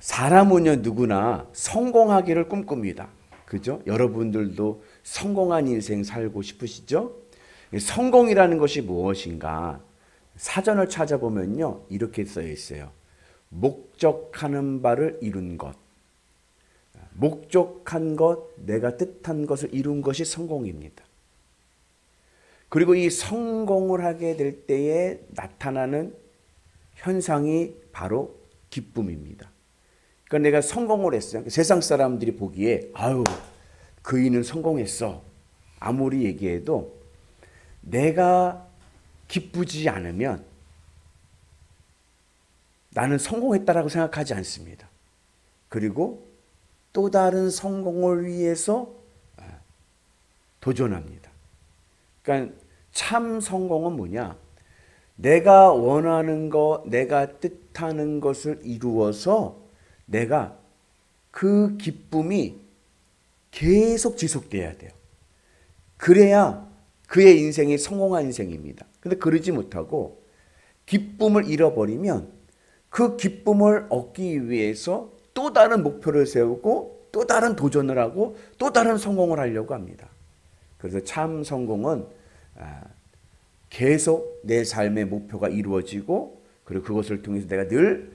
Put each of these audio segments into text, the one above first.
사람은요 누구나 성공하기를 꿈꿉니다. 그죠? 여러분들도 성공한 인생 살고 싶으시죠? 성공이라는 것이 무엇인가? 사전을 찾아보면요 이렇게 쓰여 있어요. 목적하는 바를 이룬 것. 목적한 것, 내가 뜻한 것을 이룬 것이 성공입니다. 그리고 이 성공을 하게 될 때에 나타나는 현상이 바로 기쁨입니다. 그러니까 내가 성공을 했어요. 세상 사람들이 보기에 아유 그이는 성공했어. 아무리 얘기해도 내가 기쁘지 않으면 나는 성공했다라고 생각하지 않습니다. 그리고 또 다른 성공을 위해서 도전합니다. 그러니까 참 성공은 뭐냐? 내가 원하는 것, 내가 뜻하는 것을 이루어서 내가 그 기쁨이 계속 지속돼야 돼요. 그래야 그의 인생이 성공한 인생입니다. 근데 그러지 못하고 기쁨을 잃어버리면 그 기쁨을 얻기 위해서 또 다른 목표를 세우고 또 다른 도전을 하고 또 다른 성공을 하려고 합니다. 그래서 참 성공은 계속 내 삶의 목표가 이루어지고 그리고 그것을 통해서 내가 늘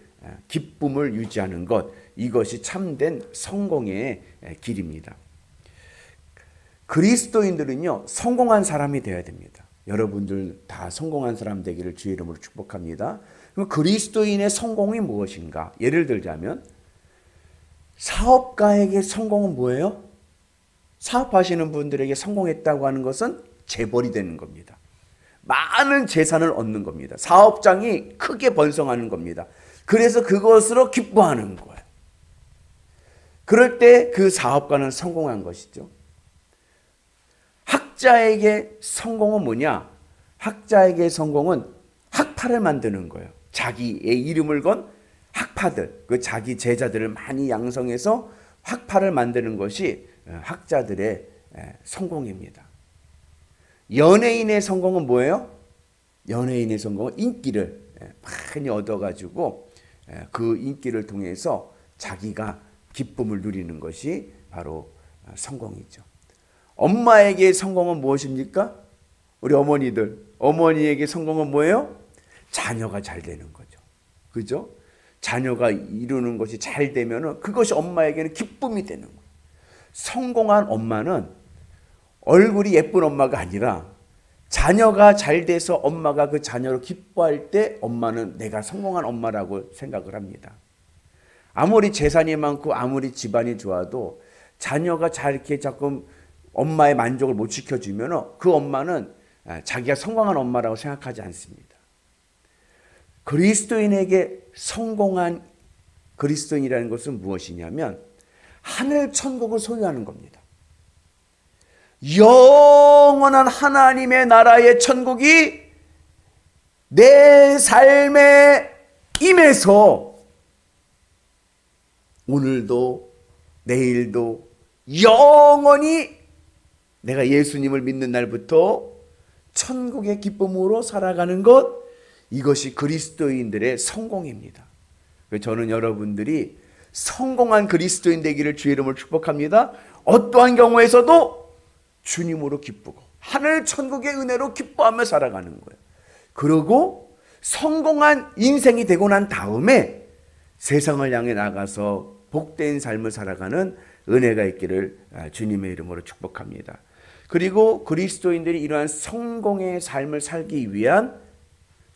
기쁨을 유지하는 것, 이것이 참된 성공의 길입니다. 그리스도인들은요 성공한 사람이 되어야 됩니다. 여러분들 다 성공한 사람 되기를 주의 이름으로 축복합니다. 그럼 그리스도인의 성공이 무엇인가? 예를 들자면 사업가에게 성공은 뭐예요? 사업하시는 분들에게 성공했다고 하는 것은 재벌이 되는 겁니다. 많은 재산을 얻는 겁니다. 사업장이 크게 번성하는 겁니다. 그래서 그것으로 기뻐하는 거예요. 그럴 때 그 사업가는 성공한 것이죠. 학자에게 성공은 뭐냐? 학자에게 성공은 학파를 만드는 거예요. 자기의 이름을 건 학파들, 그 자기 제자들을 많이 양성해서 학파를 만드는 것이 학자들의 성공입니다. 연예인의 성공은 뭐예요? 연예인의 성공은 인기를 많이 얻어가지고 그 인기를 통해서 자기가 기쁨을 누리는 것이 바로 성공이죠. 엄마에게 성공은 무엇입니까? 우리 어머니에게 성공은 뭐예요? 자녀가 잘 되는 거죠. 그죠? 자녀가 이루는 것이 잘 되면 그것이 엄마에게는 기쁨이 되는 거예요. 성공한 엄마는 얼굴이 예쁜 엄마가 아니라 자녀가 잘 돼서 엄마가 그 자녀를 기뻐할 때 엄마는 내가 성공한 엄마라고 생각을 합니다. 아무리 재산이 많고 아무리 집안이 좋아도 자녀가 잘 이렇게 자꾸 엄마의 만족을 못 시켜주면 그 엄마는 자기가 성공한 엄마라고 생각하지 않습니다. 그리스도인에게 성공한 그리스도인이라는 것은 무엇이냐면 하늘 천국을 소유하는 겁니다. 영원한 하나님의 나라의 천국이 내 삶에 임해서 오늘도 내일도 영원히 내가 예수님을 믿는 날부터 천국의 기쁨으로 살아가는 것, 이것이 그리스도인들의 성공입니다. 저는 여러분들이 성공한 그리스도인 되기를 주의 이름으로 축복합니다. 어떠한 경우에서도 주님으로 기쁘고 하늘 천국의 은혜로 기뻐하며 살아가는 거예요. 그리고 성공한 인생이 되고 난 다음에 세상을 향해 나가서 복된 삶을 살아가는 은혜가 있기를 주님의 이름으로 축복합니다. 그리고 그리스도인들이 이러한 성공의 삶을 살기 위한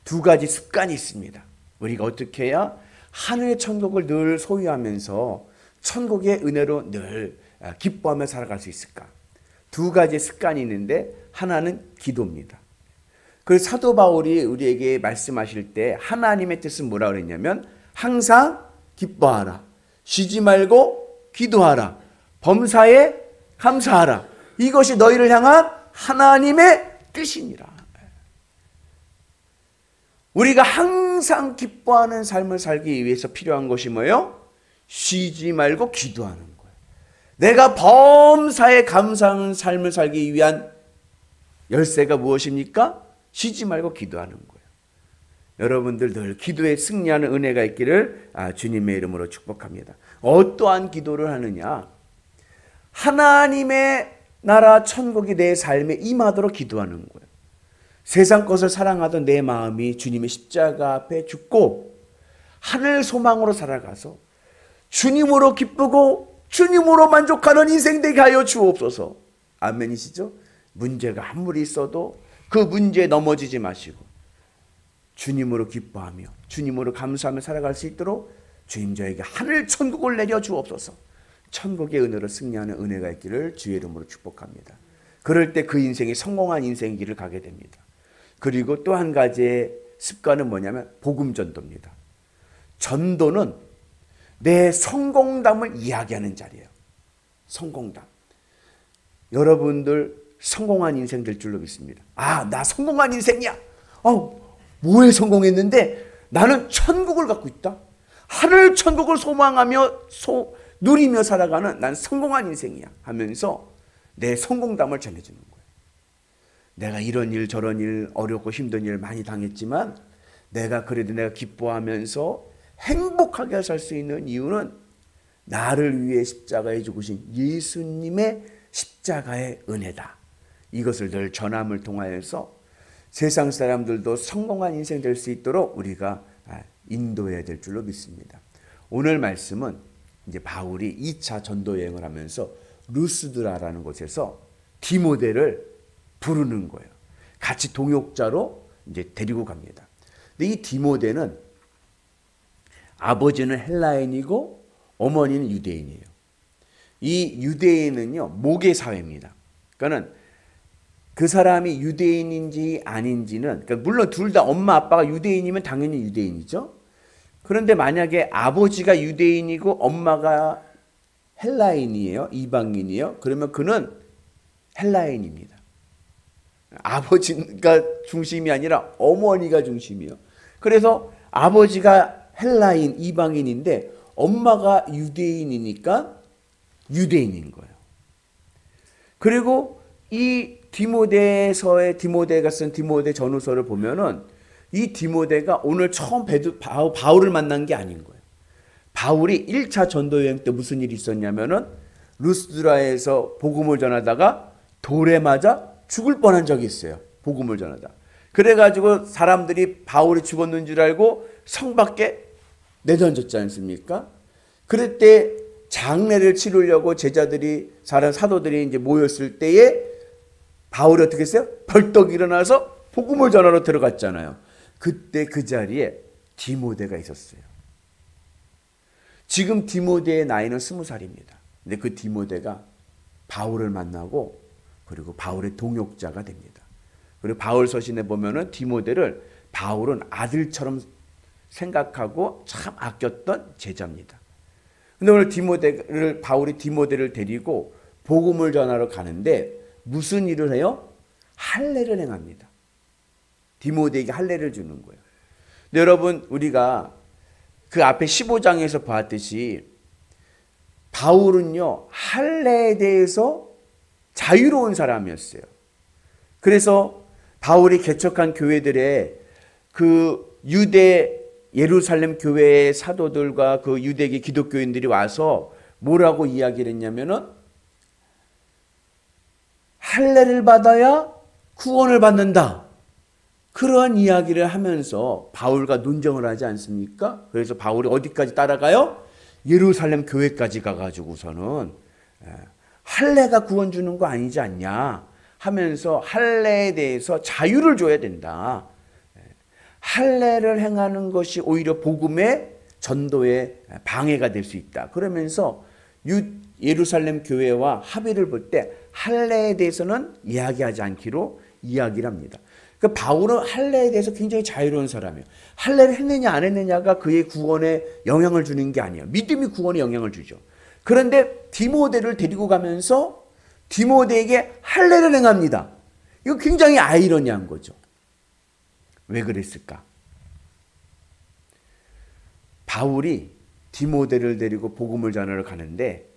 두 가지 습관이 있습니다. 우리가 어떻게 해야 하늘의 천국을 늘 소유하면서 천국의 은혜로 늘 기뻐하며 살아갈 수 있을까? 두 가지 습관이 있는데 하나는 기도입니다. 그래서 사도 바울이 우리에게 말씀하실 때 하나님의 뜻은 뭐라고 그랬냐면 항상 기뻐하라. 쉬지 말고 기도하라. 범사에 감사하라. 이것이 너희를 향한 하나님의 뜻이니라. 우리가 항상 기뻐하는 삶을 살기 위해서 필요한 것이 뭐예요? 쉬지 말고 기도하는 거예요. 내가 범사에 감사하는 삶을 살기 위한 열쇠가 무엇입니까? 쉬지 말고 기도하는 거예요. 여러분들 늘 기도에 승리하는 은혜가 있기를 주님의 이름으로 축복합니다. 어떠한 기도를 하느냐? 하나님의 나라 천국이 내 삶에 임하도록 기도하는 거예요. 세상 것을 사랑하던 내 마음이 주님의 십자가 앞에 죽고 하늘 소망으로 살아가서 주님으로 기쁘고 주님으로 만족하는 인생 되게 하여 주옵소서. 아멘이시죠? 문제가 아무리 있어도 그 문제에 넘어지지 마시고 주님으로 기뻐하며 주님으로 감사하며 살아갈 수 있도록 주님 저에게 하늘 천국을 내려 주옵소서. 천국의 은혜로 승리하는 은혜가 있기를 주의 이름으로 축복합니다. 그럴 때 그 인생이 성공한 인생의 길을 가게 됩니다. 그리고 또 한 가지의 습관은 뭐냐면 복음 전도입니다. 전도는 내 성공담을 이야기하는 자리예요. 성공담. 여러분들 성공한 인생 될 줄로 믿습니다. 나 성공한 인생이야. 뭐에 성공했는데 나는 천국을 갖고 있다. 하늘 천국을 소망하며 누리며 살아가는 난 성공한 인생이야 하면서 내 성공담을 전해주는 거예요. 내가 이런 일 저런 일 어렵고 힘든 일 많이 당했지만 그래도 내가 기뻐하면서 행복하게 살 수 있는 이유는 나를 위해 십자가에 죽으신 예수님의 십자가의 은혜다. 이것을 늘 전함을 통하여서 세상 사람들도 성공한 인생 될 수 있도록 우리가 인도해야 될 줄로 믿습니다. 오늘 말씀은 이제 바울이 2차 전도 여행을 하면서 루스드라라는 곳에서 디모데를 부르는 거예요. 같이 동역자로 이제 데리고 갑니다. 근데 이 디모데는 아버지는 헬라인이고 어머니는 유대인이에요. 이 유대인은요, 모계 사회입니다. 그러니까는 그 사람이 유대인인지 아닌지는, 그러니까 물론 둘 다 엄마 아빠가 유대인이면 당연히 유대인이죠. 그런데 만약에 아버지가 유대인이고 엄마가 헬라인이에요, 이방인이에요. 그러면 그는 헬라인입니다. 아버지가 중심이 아니라 어머니가 중심이에요. 그래서 아버지가 헬라인, 이방인인데 엄마가 유대인이니까 유대인인 거예요. 그리고 이 디모데가 쓴 디모데 전후서를 보면은 이 디모데가 오늘 처음 바울을 만난 게 아닌 거예요. 바울이 1차 전도 여행 때 무슨 일이 있었냐면은 루스드라에서 복음을 전하다가 돌에 맞아 죽을 뻔한 적이 있어요. 복음을 전하다. 그래가지고 사람들이 바울이 죽었는 줄 알고 성 밖에 내던졌지 않습니까? 그럴 때 장례를 치르려고 사도들이 이제 모였을 때에 바울이 어떻게 했어요? 벌떡 일어나서 복음을 전하러 들어갔잖아요. 그때 그 자리에 디모데가 있었어요. 지금 디모데의 나이는 20살입니다. 근데 그 디모데가 바울을 만나고 그리고 바울의 동역자가 됩니다. 그리고 바울 서신에 보면은 디모데를 바울은 아들처럼 생각하고 참 아꼈던 제자입니다. 근데 오늘 바울이 디모데를 데리고 복음을 전하러 가는데 무슨 일을 해요? 할례를 행합니다. 디모데에게 할례를 주는 거예요. 근데 여러분, 우리가 그 앞에 15장에서 봤듯이 바울은요, 할례에 대해서 자유로운 사람이었어요. 그래서 바울이 개척한 교회들의 그 유대 예루살렘 교회의 사도들과 그 유대계 기독교인들이 와서 뭐라고 이야기를 했냐면은 할례를 받아야 구원을 받는다. 그러한 이야기를 하면서 바울과 논쟁을 하지 않습니까? 그래서 바울이 어디까지 따라가요? 예루살렘 교회까지 가가지고서는 할례가 구원 주는 거 아니지 않냐 하면서 할례에 대해서 자유를 줘야 된다. 할례를 행하는 것이 오히려 복음의 전도에 방해가 될 수 있다. 그러면서 예루살렘 교회와 합의를 볼 때 할례에 대해서는 이야기하지 않기로 이야기를 합니다. 그 바울은 할례에 대해서 굉장히 자유로운 사람이에요. 할례를 했느냐 안 했느냐가 그의 구원에 영향을 주는 게 아니에요. 믿음이 구원에 영향을 주죠. 그런데 디모데를 데리고 가면서 디모데에게 할례를 행합니다. 이거 굉장히 아이러니한 거죠. 왜 그랬을까? 바울이 디모데를 데리고 복음을 전하러 가는데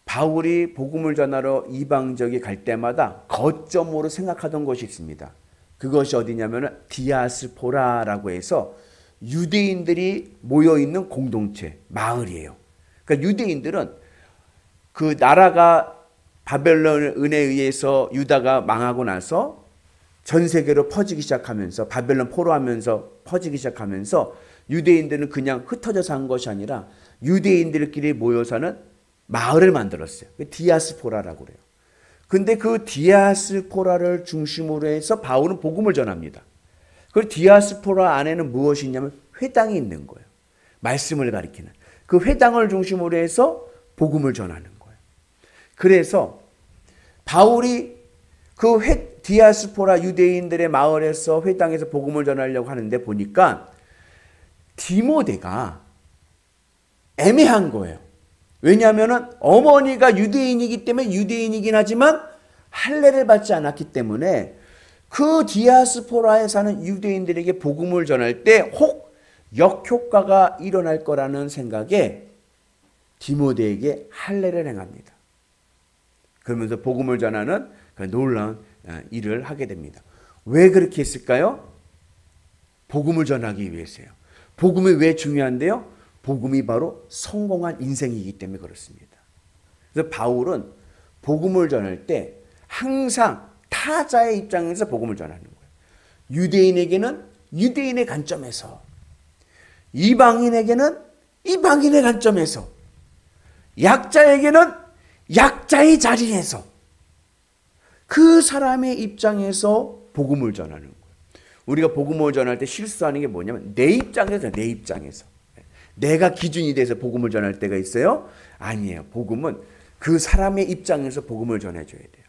바울이 복음을 전하러 이방지역에 갈 때마다 거점으로 생각하던 것이 있습니다. 그것이 어디냐면 디아스포라라고 해서 유대인들이 모여있는 공동체, 마을이에요. 그러니까 유대인들은 그 나라가 바벨론 은혜에 의해서 유다가 망하고 나서 전 세계로 퍼지기 시작하면서 바벨론 포로하면서 퍼지기 시작하면서 유대인들은 그냥 흩어져 산 것이 아니라 유대인들끼리 모여 사는 마을을 만들었어요. 디아스포라라고 그래요. 근데 그 디아스포라를 중심으로 해서 바울은 복음을 전합니다. 그 디아스포라 안에는 무엇이 있냐면 회당이 있는 거예요. 말씀을 가리키는. 그 회당을 중심으로 해서 복음을 전하는 거예요. 그래서 바울이 그 디아스포라 유대인들의 마을에서 회당에서 복음을 전하려고 하는데 보니까 디모데가 애매한 거예요. 왜냐하면 어머니가 유대인이기 때문에 유대인이긴 하지만 할례를 받지 않았기 때문에 그 디아스포라에 사는 유대인들에게 복음을 전할 때 혹 역효과가 일어날 거라는 생각에 디모데에게 할례를 행합니다. 그러면서 복음을 전하는 놀라운 일을 하게 됩니다. 왜 그렇게 했을까요? 복음을 전하기 위해서요. 복음이 왜 중요한데요? 복음이 바로 성공한 인생이기 때문에 그렇습니다. 그래서 바울은 복음을 전할 때 항상 타자의 입장에서 복음을 전하는 거예요. 유대인에게는 유대인의 관점에서, 이방인에게는 이방인의 관점에서, 약자에게는 약자의 자리에서 그 사람의 입장에서 복음을 전하는 거예요. 우리가 복음을 전할 때 실수하는 게 뭐냐면 내 입장에서, 내 입장에서. 내가 기준이 돼서 복음을 전할 때가 있어요? 아니에요. 복음은 그 사람의 입장에서 복음을 전해줘야 돼요.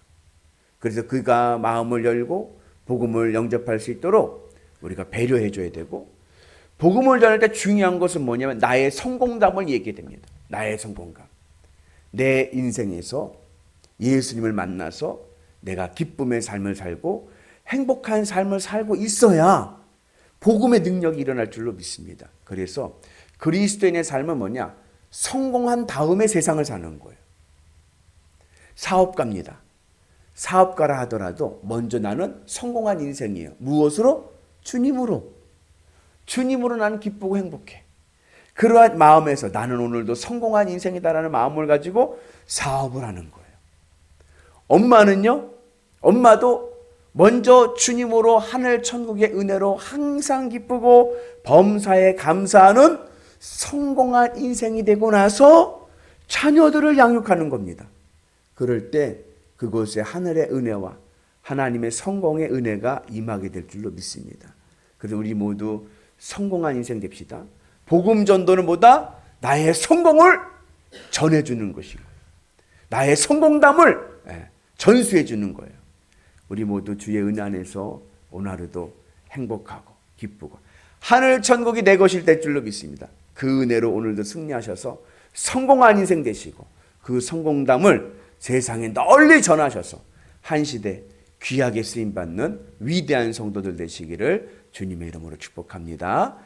그래서 그가 마음을 열고 복음을 영접할 수 있도록 우리가 배려해줘야 되고, 복음을 전할 때 중요한 것은 뭐냐면 나의 성공담을 얘기해 됩니다. 나의 성공감. 내 인생에서 예수님을 만나서 내가 기쁨의 삶을 살고 행복한 삶을 살고 있어야 복음의 능력이 일어날 줄로 믿습니다. 그래서 그리스도인의 삶은 뭐냐? 성공한 다음에 세상을 사는 거예요. 사업가입니다. 사업가라 하더라도 먼저 나는 성공한 인생이에요. 무엇으로? 주님으로. 주님으로 나는 기쁘고 행복해. 그러한 마음에서 나는 오늘도 성공한 인생이다라는 마음을 가지고 사업을 하는 거예요. 엄마는요? 엄마도 먼저 주님으로 하늘 천국의 은혜로 항상 기쁘고 범사에 감사하는 성공한 인생이 되고 나서 자녀들을 양육하는 겁니다. 그럴 때 그곳에 하늘의 은혜와 하나님의 성공의 은혜가 임하게 될 줄로 믿습니다. 그래서 우리 모두 성공한 인생 됩시다. 복음 전도는 뭐다? 나의 성공을 전해주는 것이고 나의 성공담을 전수해주는 거예요. 우리 모두 주의 은혜 안에서 오늘 하루도 행복하고 기쁘고 하늘 천국이 내 것일 될 줄로 믿습니다. 그 은혜로 오늘도 승리하셔서 성공한 인생 되시고 그 성공담을 세상에 널리 전하셔서 한 시대 귀하게 쓰임받는 위대한 성도들 되시기를 주님의 이름으로 축복합니다.